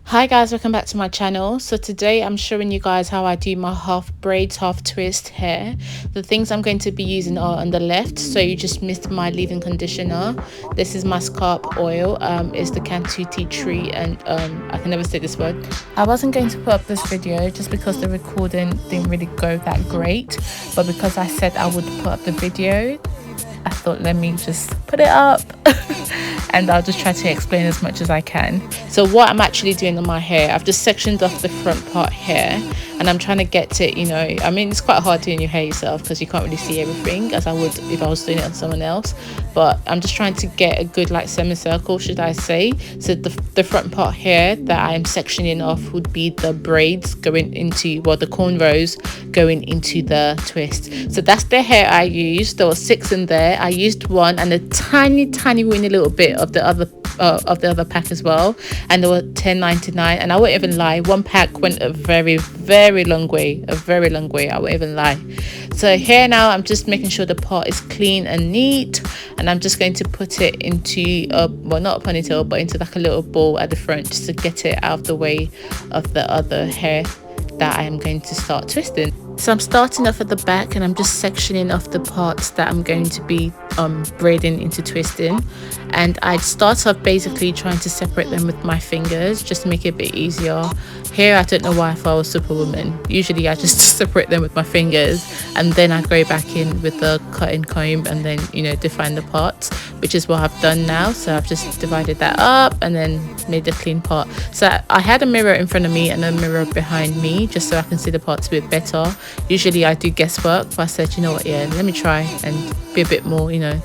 Hi guys, welcome back to my channel. So today I'm showing you guys how I do my half braids, half twist hair. The things I'm going to be using are on the left, so you just missed my leave-in conditioner. This is my scalp oil, it's the Cantu tea tree, and I can never say this word. I wasn't going to put up this video just because the recording didn't really go that great, but because I said I would put up the video, I thought let me just put it up and I'll just try to explain as much as I can. So what I'm actually doing on my hair, I've just sectioned off the front part here, and I'm trying to get it, you know, I mean it's quite hard doing your hair yourself because you can't really see everything as I would if I was doing it on someone else, but I'm just trying to get a good like semicircle, should I say. So the front part here that I'm sectioning off would be the braids going into, well, the cornrows going into the twist. So that's the hair I used. There were 6 in there. I used 1 and a tiny weeny little bit of the other pack as well, and they were $10.99, and I won't even lie, one pack went a very long way, I won't even lie. So here now I'm just making sure the part is clean and neat, and I'm just going to put it into well, not a ponytail, but into like a little ball at the front, just to get it out of the way of the other hair that I am going to start twisting. So I'm starting off at the back and I'm just sectioning off the parts that I'm going to be braiding into twisting, and I start off basically trying to separate them with my fingers just to make it a bit easier. Here I don't know why, if I was Superwoman, usually I just separate them with my fingers and then I go back in with the cutting comb and then, you know, define the parts, which is what I've done now. So I've just divided that up and then made a clean part. So I had a mirror in front of me and a mirror behind me just so I can see the parts a bit better. Usually I do guesswork, but I said, you know what, yeah, let me try and be a bit more, you know,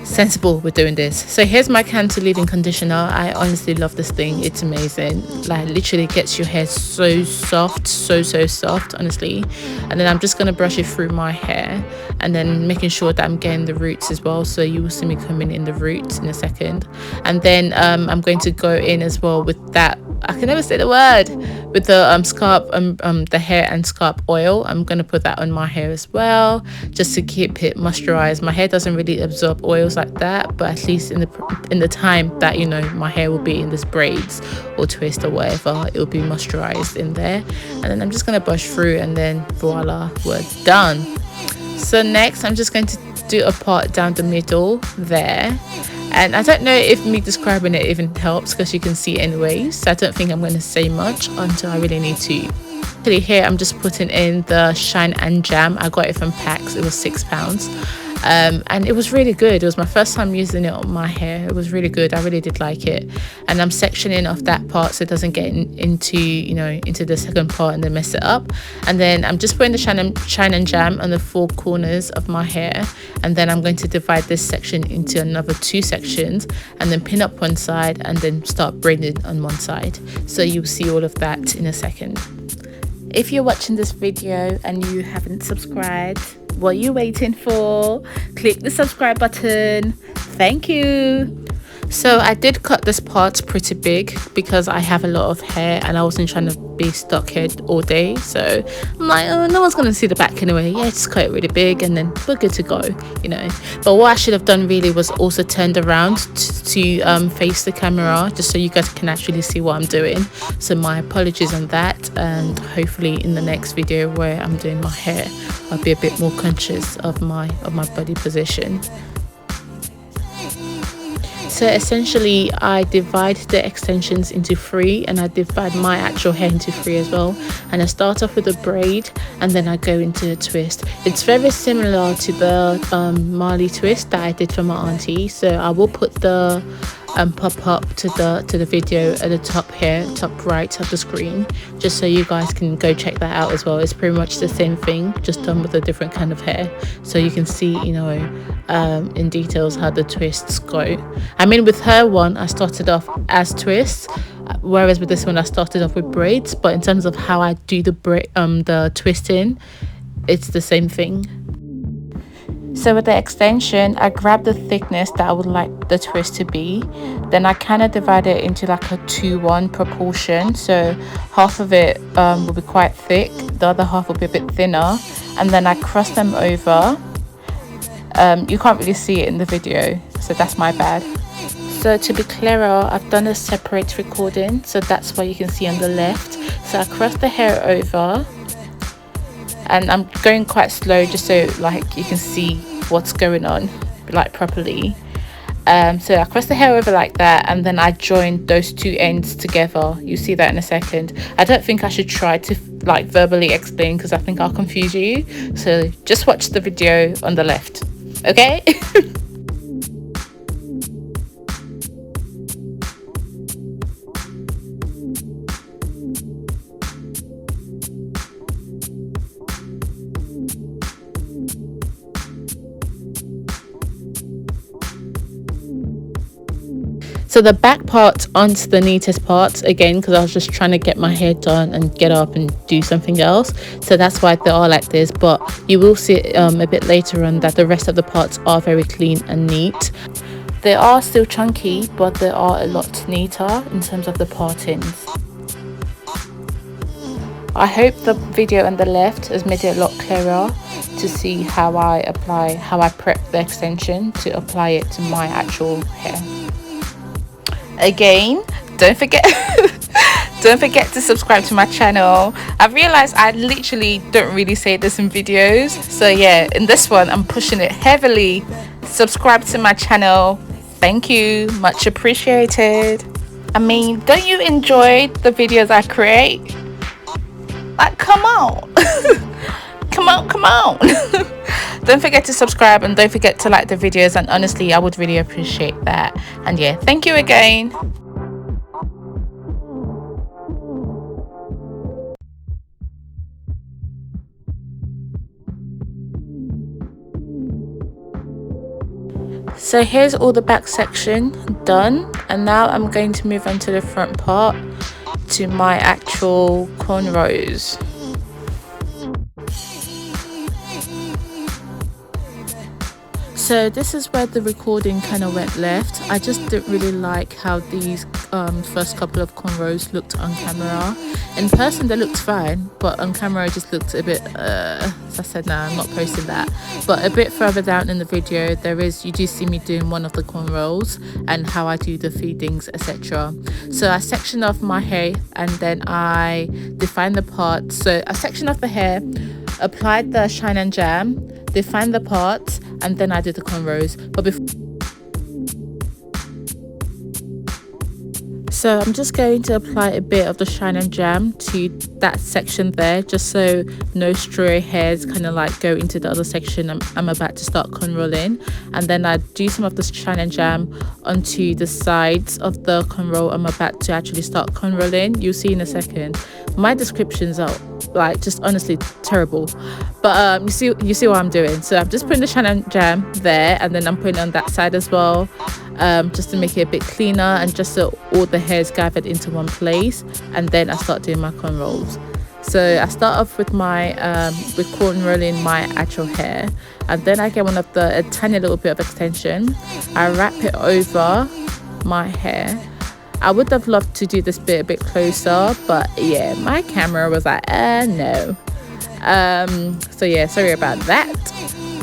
sensible with doing this. So here's my Cantu leave-in conditioner. I honestly love this thing, it's amazing. Like literally gets your hair so soft, so soft, honestly. And then I'm just going to brush it through my hair and then making sure that I'm getting the roots as well, so you will see me coming in the roots in a second. And then I'm going to go in as well with that, I can never say the word, with the scalp the hair and scalp oil. I'm going to put that on my hair as well just to keep it moisturized. My hair doesn't really absorb oils like that, but at least in the time that, you know, my hair will be in this braids or twist or whatever, it will be moisturized in there. And then I'm just going to brush through and then voila, we're done. So next I'm just going to do a part down the middle there, and I don't know if me describing it even helps because you can see anyway, so I don't think I'm going to say much until I really need to. Actually here I'm just putting in the Shine and Jam. I got it from PAX, it was £6. And it was really good. It was my first time using it on my hair. It was really good. I really did like it. And I'm sectioning off that part so it doesn't get into, you know, into the second part and then mess it up. And then I'm just putting the Shine and Jam on the 4 corners of my hair, and then I'm going to divide this section into another 2 sections and then pin up one side and then start braiding on one side. So you'll see all of that in a second. If you're watching this video and you haven't subscribed, what are you waiting for? Click the subscribe button. Thank you. So I did cut this part pretty big because I have a lot of hair and I wasn't trying to be stock hair all day. So I'm like, oh, no one's going to see the back anyway. Yeah, just cut it really big and then we're good to go, you know. But what I should have done really was also turned around to face the camera just so you guys can actually see what I'm doing. So my apologies on that, and hopefully in the next video where I'm doing my hair, I'll be a bit more conscious of my body position. So essentially I divide the extensions into 3 and I divide my actual hair into 3 as well, and I start off with a braid and then I go into a twist. It's very similar to the Marley twist that I did for my auntie, so I will put the pop up to the video at the top here, top right of the screen, just so you guys can go check that out as well. It's pretty much the same thing, just done with a different kind of hair, so you can see, you know, in details how the twists go. I mean, with her one I started off as twists, whereas with this one I started off with braids, but in terms of how I do the twisting, it's the same thing. So with the extension, I grab the thickness that I would like the twist to be. Then I kind of divide it into like a 2:1 proportion. So half of it will be quite thick, the other half will be a bit thinner. And then I cross them over You can't really see it in the video, so that's my bad. So to be clearer, I've done a separate recording, so that's what you can see on the left. So I crossed the hair over, and I'm going quite slow just so like you can see what's going on like properly. So I crossed the hair over like that, and then I joined those two ends together. You see that in a second. I don't think I should try to like verbally explain because I think I'll confuse you, so just watch the video on the left, okay? So the back part onto the neatest part again, because I was just trying to get my hair done and get up and do something else, so that's why they are like this. But you will see a bit later on that the rest of the parts are very clean and neat. They are still chunky, but they are a lot neater in terms of the partings. I hope the video on the left has made it a lot clearer to see how I prep the extension to apply it to my actual hair. Again, don't forget to subscribe to my channel. I've realized I literally don't really say this in videos, so yeah, in this one I'm pushing it heavily. Subscribe to my channel, thank you, much appreciated. I mean, don't you enjoy the videos I create? Like, come on. come on. Don't forget to subscribe and don't forget to like the videos, and honestly I would really appreciate that. And yeah, thank you again. So here's all the back section done, and now I'm going to move on to the front part, to my actual cornrows. So this is where the recording kind of went left. I just didn't really like how these first couple of cornrows looked on camera. In person they looked fine, but on camera it just looked a bit so I said nah, I'm not posting that. But a bit further down in the video you do see me doing one of the cornrows and how I do the feedings, etc. So I section off my hair and then I define the parts. So I section off the hair, applied the shine and jam, define the parts, and then I did the cornrows. But before, so I'm just going to apply a bit of the shine and jam to that section there, just so no stray hairs kind of like go into the other section I'm about to start cornrolling. And then I do some of the shine and jam onto the sides of the cornrow I'm about to actually start cornrolling. You'll see in a second. My descriptions are like just honestly terrible, but you see what I'm doing. So I'm just putting the shine and jam there, and then I'm putting it on that side as well, just to make it a bit cleaner and just so all the hairs gathered into one place. And then I start doing my cornrows. So I start off with my with cornrolling my actual hair, and then I get a tiny little bit of extension. I wrap it over my hair. I would have loved to do this bit a bit closer, but yeah, my camera was like no. So yeah, sorry about that.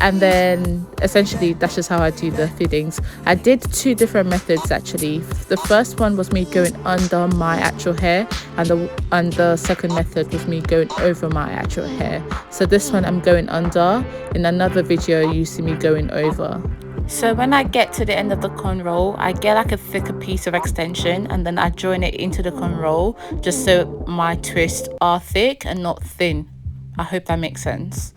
And then essentially that's just how I do the fittings. I did two different methods actually. The first one was me going under my actual hair, and the second method was me going over my actual hair. So this one I'm going under. In another video you see me going over. So when I get to the end of the cornrow, I get like a thicker piece of extension, and then I join it into the cornrow just so my twists are thick and not thin. I hope that makes sense.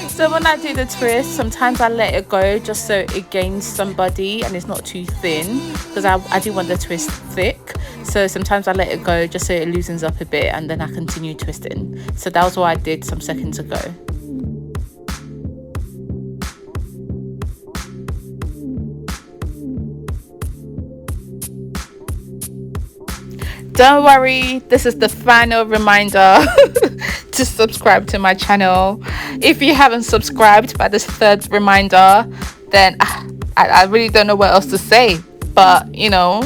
So when I do the twist, sometimes I let it go just so it gains somebody and it's not too thin, because I do want the twist thick. So sometimes I let it go just so it loosens up a bit, and then I continue twisting. So that was what I did some seconds ago. don't worry, this is the final reminder to subscribe to my channel. If you haven't subscribed by this third reminder, then I really don't know what else to say, but you know,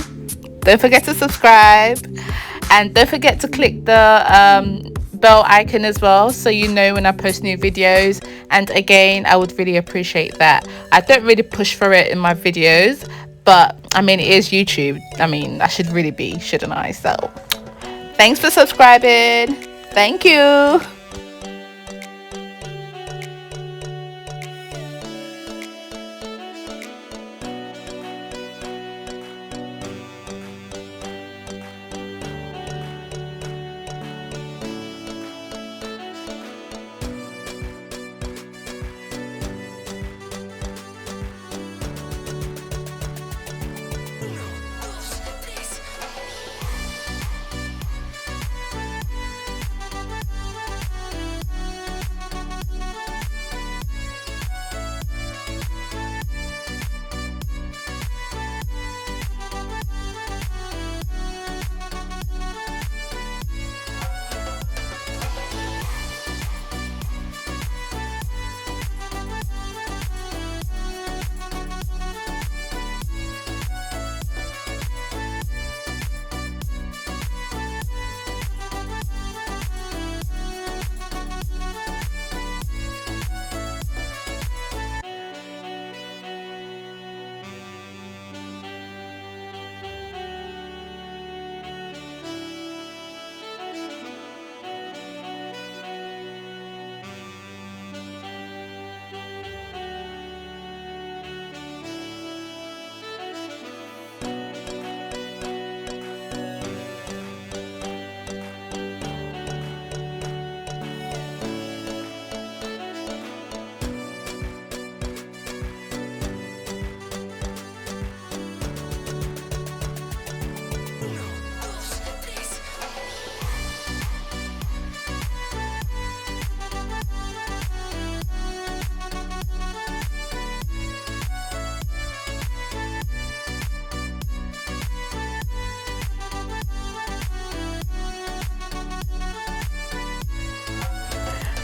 don't forget to subscribe, and don't forget to click the bell icon as well, so you know when I post new videos. And again, I would really appreciate that. I don't really push for it in my videos, but I mean, it is YouTube. I mean, I should really be, shouldn't I? So thanks for subscribing. Thank you.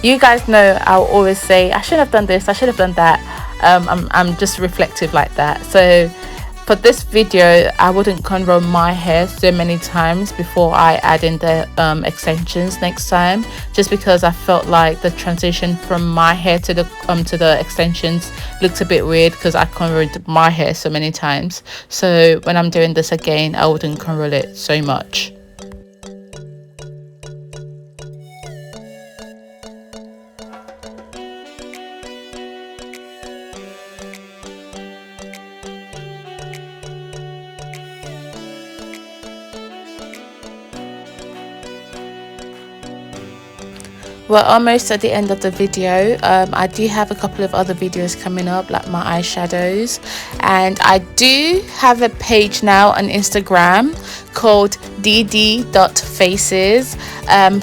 You guys know I'll always say I should have done this, I should have done that. I'm just reflective like that. So for this video, I wouldn't cornrow my hair so many times before I add in the extensions next time, just because I felt like the transition from my hair to the extensions looked a bit weird because I cornrowed my hair so many times. So when I'm doing this again, I wouldn't cornrow it so much. We're almost at the end of the video. I do have a couple of other videos coming up, like my eyeshadows, and I do have a page now on Instagram called dd.faces,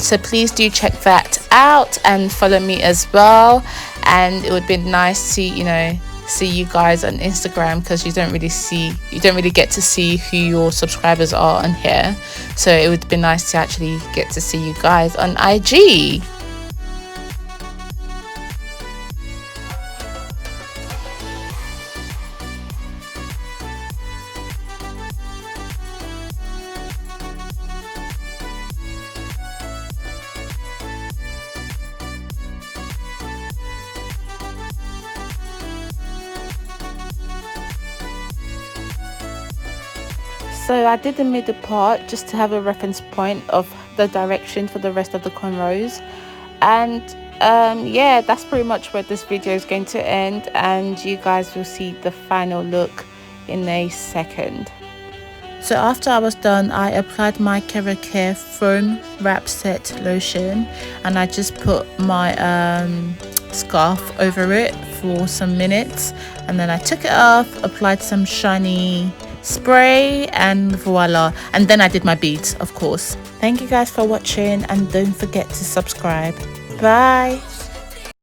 so please do check that out and follow me as well. And it would be nice to, you know, see you guys on Instagram, because you don't really get to see who your subscribers are on here, so it would be nice to actually get to see you guys on IG. So I did the middle part just to have a reference point of the direction for the rest of the cornrows. And yeah, that's pretty much where this video is going to end, and you guys will see the final look in a second. So after I was done, I applied my Care foam wrap set lotion, and I just put my scarf over it for some minutes, and then I took it off, applied some shiny spray, and voila. And then I did my beads, of course. Thank you guys for watching, and don't forget to subscribe. Bye.